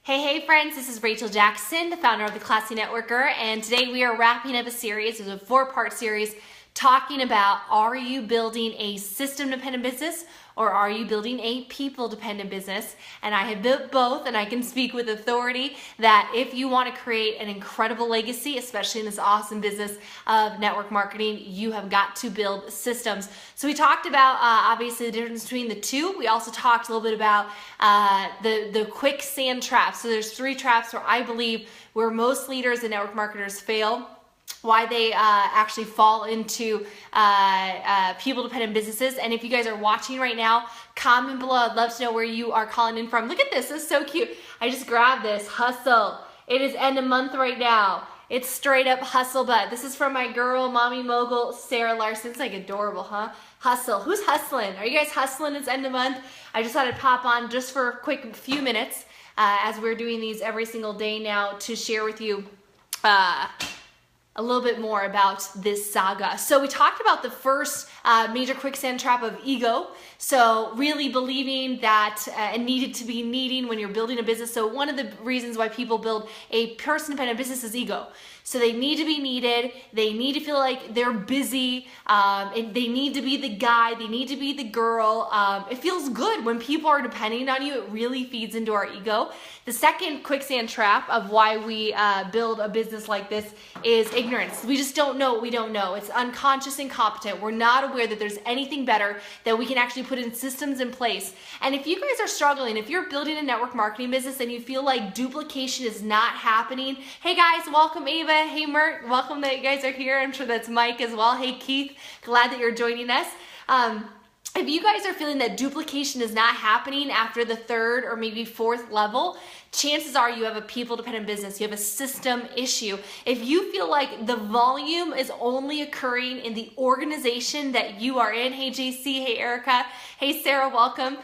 Hey friends, this is Rachel Jackson, the founder of The Classy Networker, and today we are wrapping up a series. It's a 4-part series talking about, are you building a system-dependent business or are you building a people-dependent business? And I have built both, and I can speak with authority that if you want to create an incredible legacy, especially in this awesome business of network marketing, you have got to build systems. So we talked about obviously the difference between the two. We also talked a little bit about the quicksand traps. So there's 3 traps where I believe where most leaders and network marketers fail, why they actually fall into people-dependent businesses. And if you guys are watching right now, comment below. I'd love to know where you are calling in from. Look at this. This is so cute. I just grabbed this. Hustle. It is end of month right now. It's straight up hustle butt. This is from my girl, mommy mogul, Sarah Larson. It's like adorable, huh? Hustle. Who's hustling? Are you guys hustling? It's end of month. I just thought I'd pop on just for a quick few minutes as we're doing these every single day now to share with you a little bit more about this saga. So we talked about the first major quicksand trap of ego. So really believing that and needed to be needing when you're building a business. So one of the reasons why people build a person-dependent business is ego. So they need to be needed. They need to feel like they're busy. And they need to be the guy. They need to be the girl. It feels good when people are depending on you. It really feeds into our ego. The second quicksand trap of why we build a business like this is ignorance. We just don't know what we don't know. It's unconscious incompetent. We're not aware that there's anything better that we can actually put in systems in place. And if you guys are struggling, if you're building a network marketing business and you feel like duplication is not happening, hey guys, welcome Ava. Hey Mert, welcome that you guys are here. I'm sure that's Mike as well. Hey Keith, glad that you're joining us. If you guys are feeling that duplication is not happening after the 3rd or maybe 4th level, chances are you have a people-dependent business. You have a system issue. If you feel like the volume is only occurring in the organization that you are in, hey JC, hey Erica, hey Sarah, welcome.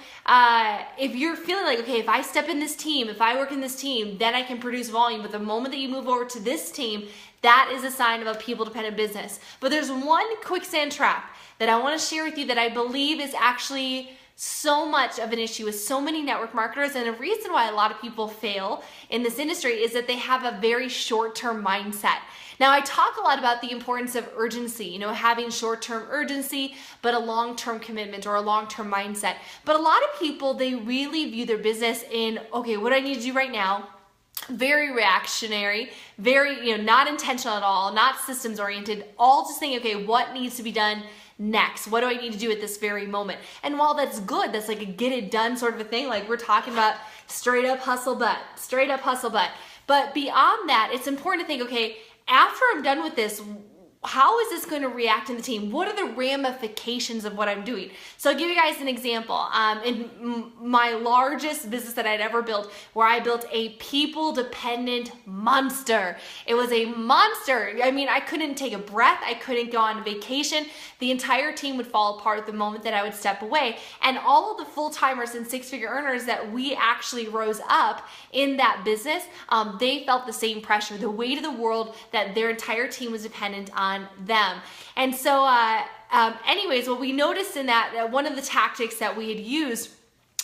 If you're feeling like, okay, if I step in this team, if I work in this team, then I can produce volume. But the moment that you move over to this team, that is a sign of a people-dependent business. But there's one quicksand trap that I want to share with you that I believe is actually so much of an issue with so many network marketers, and a reason why a lot of people fail in this industry is that they have a very short-term mindset. Now, I talk a lot about the importance of urgency, having short-term urgency, but a long-term commitment or a long-term mindset. But a lot of people, they really view their business in, okay, what do I need to do right now? Very reactionary, very, not intentional at all, not systems oriented, all just saying, okay, what needs to be done next? What do I need to do at this very moment? And while that's good, that's like a get it done sort of a thing, like we're talking about straight up hustle butt. But beyond that, it's important to think, okay, after I'm done with this, how is this going to react in the team? What are the ramifications of what I'm doing? So I'll give you guys an example. In my largest business that I'd ever built, where I built a people-dependent monster. It was a monster. I mean, I couldn't take a breath. I couldn't go on vacation. The entire team would fall apart the moment that I would step away. And all of the full-timers and 6-figure earners that we actually rose up in that business, they felt the same pressure, the weight of the world that their entire team was dependent on them. And so anyways, what we noticed in that, one of the tactics that we had used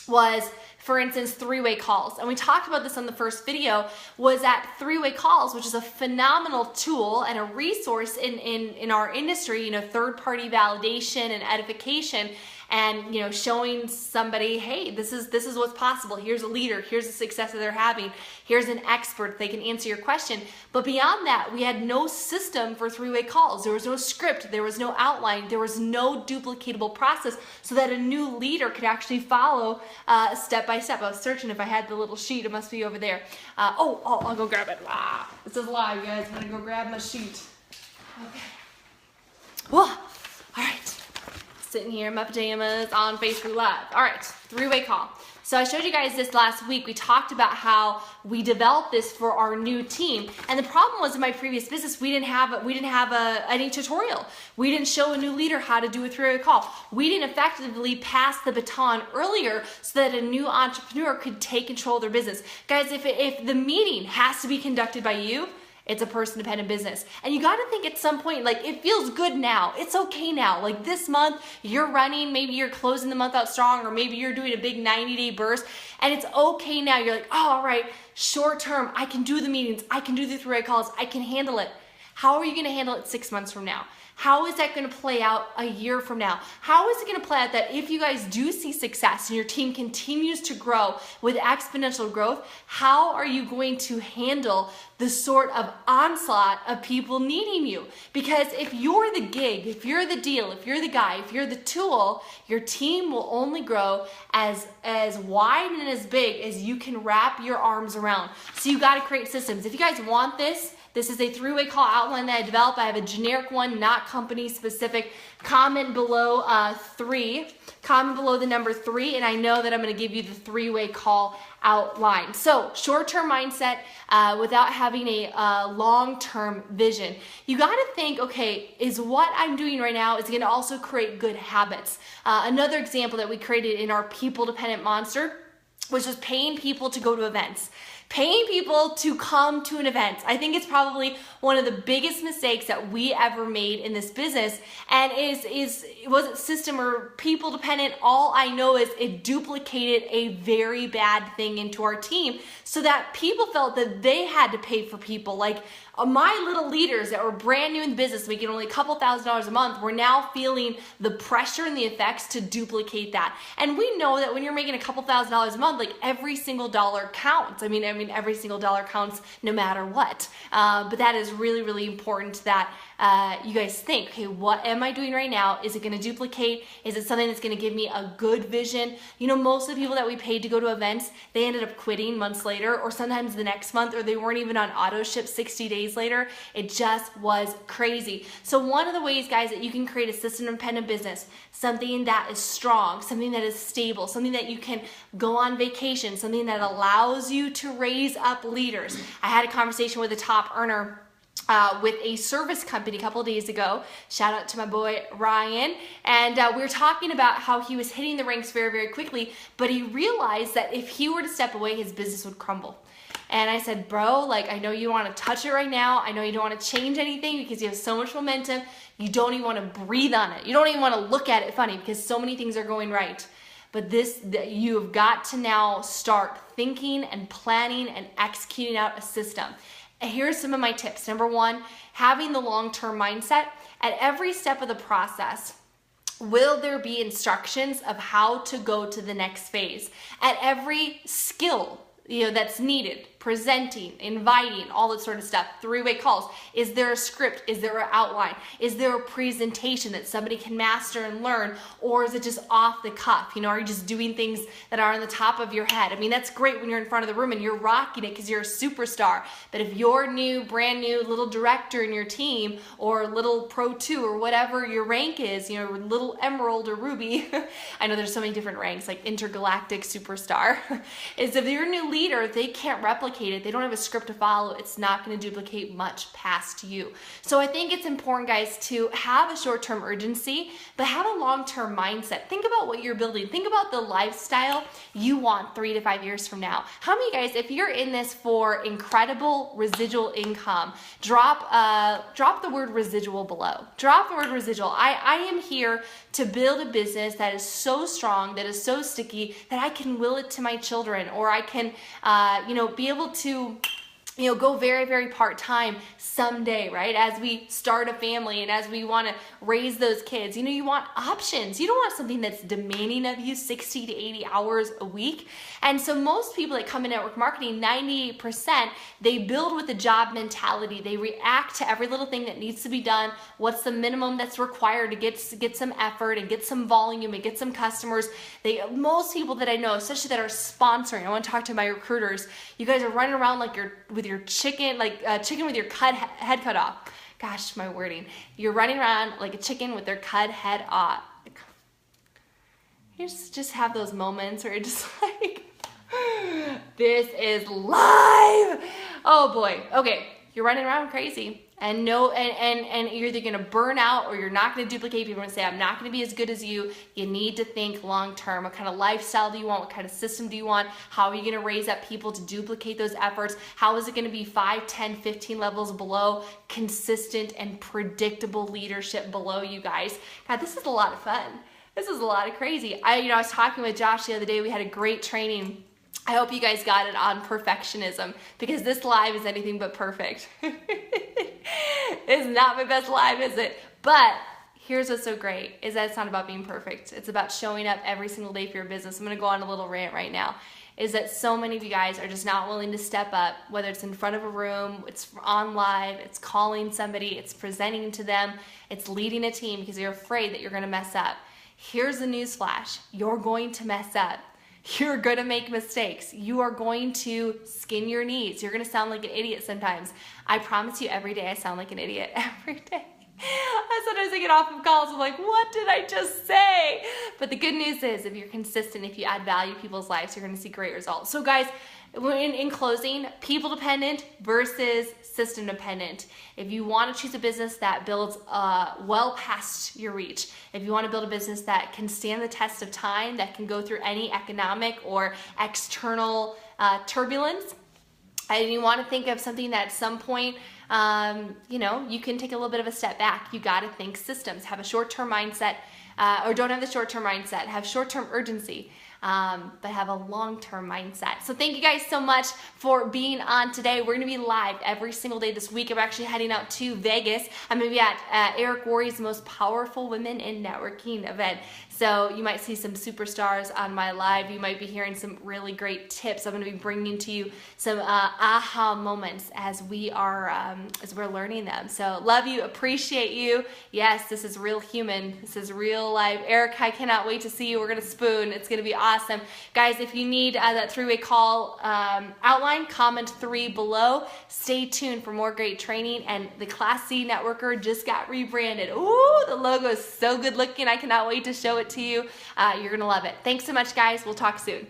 was, for instance, 3-way calls. And we talked about this on the first video, was that 3-way calls, which is a phenomenal tool and a resource in our industry, third-party validation and edification, and showing somebody, hey, this is what's possible. Here's a leader, here's the success that they're having, here's an expert, they can answer your question. But beyond that, we had no system for 3-way calls. There was no script, there was no outline, there was no duplicatable process so that a new leader could actually follow step by step. I was searching if I had the little sheet. It must be over there. I'll go grab it. This is live, guys. I'm gonna go grab my sheet. Okay. Whoa. All right. Sitting here in my pajamas on Facebook Live. All right, 3-way call. So I showed you guys this last week. We talked about how we developed this for our new team. And the problem was in my previous business, we didn't have any tutorial. We didn't show a new leader how to do a 3-way call. We didn't effectively pass the baton earlier so that a new entrepreneur could take control of their business. Guys, if the meeting has to be conducted by you, It's a person-dependent business. And you got to think at some point, like, it feels good now. It's okay now. Like this month, you're running, maybe you're closing the month out strong, or maybe you're doing a big 90-day burst, and it's okay now. You're like, oh, all right, short term, I can do the meetings, I can do the 3-way calls, I can handle it. How are you going to handle it 6 months from now? How is that going to play out a year from now? How is it going to play out that if you guys do see success and your team continues to grow with exponential growth, how are you going to handle the sort of onslaught of people needing you? Because if you're the gig, if you're the deal, if you're the guy, if you're the tool, your team will only grow as wide and as big as you can wrap your arms around. So you got to create systems. If you guys want this is a 3-way call outline that I developed. I have a generic one, not company specific. Comment below 3. Comment below the number 3, and I know that I'm going to give you the 3-way call outline. So short-term mindset without having a long-term vision. You got to think, okay, is what I'm doing right now is going to also create good habits. Another example that we created in our people-dependent monster was just paying people to go to events. Paying people to come to an event. I think it's probably one of the biggest mistakes that we ever made in this business, and was it system or people dependent? All I know is it duplicated a very bad thing into our team so that people felt that they had to pay for people. Like my little leaders that were brand new in the business, making only a couple $1,000s a month, were now feeling the pressure and the effects to duplicate that. And we know that when you're making a couple $1,000s a month, like every single dollar counts. I mean, every single dollar counts no matter what. But that is really, really important that you guys think, okay, what am I doing right now? Is it going to duplicate? Is it something that's going to give me a good vision? You know, most of the people that we paid to go to events, they ended up quitting months later, or sometimes the next month, or they weren't even on auto ship 60 days later. It just was crazy. So one of the ways, guys, that you can create a system-dependent business, something that is strong, something that is stable, something that you can go on vacation, something that allows you to raise up leaders. I had a conversation with a top earner with a service company a couple of days ago. Shout out to my boy Ryan. And we were talking about how he was hitting the ranks very, very quickly, but he realized that if he were to step away, his business would crumble. And I said, bro, like, I know you want to touch it right now. I know you don't want to change anything because you have so much momentum. You don't even want to breathe on it. You don't even want to look at it funny because so many things are going right. But you have got to now start thinking and planning and executing out a system. And here's some of my tips. Number 1, having the long-term mindset. At every step of the process, will there be instructions of how to go to the next phase? At every skill, that's needed, presenting, inviting, all that sort of stuff, 3-way calls. Is there a script? Is there an outline? Is there a presentation that somebody can master and learn? Or is it just off the cuff? Are you just doing things that are on the top of your head? I mean, that's great when you're in front of the room and you're rocking it because you're a superstar. But if you're new, brand new little director in your team, or little pro 2, or whatever your rank is, little emerald or ruby, I know there's so many different ranks, like intergalactic superstar, is if you're a new leader, they can't replicate it. They don't have a script to follow. It's not going to duplicate much past you. So I think it's important, guys, to have a short-term urgency, but have a long-term mindset. Think about what you're building. Think about the lifestyle you want 3 to 5 years from now. How many guys, if you're in this for incredible residual income, drop the word residual below. Drop the word residual. I am here to build a business that is so strong, that is so sticky, that I can will it to my children, or I can be able to go very, very part-time someday, right? As we start a family and as we want to raise those kids, you want options. You don't want something that's demanding of you 60 to 80 hours a week. And so most people that come in network marketing, 98%, they build with a job mentality. They react to every little thing that needs to be done. What's the minimum that's required to get some effort and get some volume and get some customers? Most people that I know, especially that are sponsoring, I want to talk to my recruiters, you guys are running around like with your chicken, chicken with your head cut off. Gosh, my wording. You're running around like a chicken with their cut head off. You just have those moments where you're just like, this is live. Oh boy. Okay. You're running around crazy and you're either going to burn out or you're not going to duplicate. People are going to say, I'm not going to be as good as you. You need to think long term. What kind of lifestyle do you want? What kind of system do you want? How are you going to raise up people to duplicate those efforts? How is it going to be 5, 10, 15 levels below consistent and predictable leadership below you guys? God, this is a lot of fun. This is a lot of crazy. I was talking with Josh the other day. We had a great training. I hope you guys got it on perfectionism, because this live is anything but perfect. It's not my best live, is it? But here's what's so great, is that it's not about being perfect. It's about showing up every single day for your business. I'm going to go on a little rant right now. Is that so many of you guys are just not willing to step up, whether it's in front of a room, it's on live, it's calling somebody, it's presenting to them, it's leading a team because you're afraid that you're going to mess up. Here's the news flash. You're going to mess up. You're going to make mistakes. You are going to skin your knees. You're going to sound like an idiot sometimes. I promise you, every day I sound like an idiot. Every day. Sometimes I get off of calls, I'm like, what did I just say? But the good news is, if you're consistent, if you add value to people's lives, you're going to see great results. So guys, in closing, people dependent versus system dependent. If you want to choose a business that builds well past your reach, if you want to build a business that can stand the test of time, that can go through any economic or external turbulence, and you want to think of something that at some point, you can take a little bit of a step back. You got to think systems. Have a short-term mindset, or don't have the short-term mindset. Have short-term urgency, but have a long-term mindset. So thank you guys so much for being on today. We're going to be live every single day this week. I'm actually heading out to Vegas. I'm going to be at Eric Worre's Most Powerful Women in Networking event. So you might see some superstars on my live. You might be hearing some really great tips. I'm going to be bringing to you some aha moments as we're learning them. So love you, appreciate you. Yes, this is real human. This is real life. Eric, I cannot wait to see you. We're going to spoon. It's going to be awesome. Guys, if you need that three-way call outline, comment 3 below. Stay tuned for more great training. And the Class C Networker just got rebranded. Ooh, the logo is so good looking. I cannot wait to show it to you. You're going to love it. Thanks so much, guys. We'll talk soon.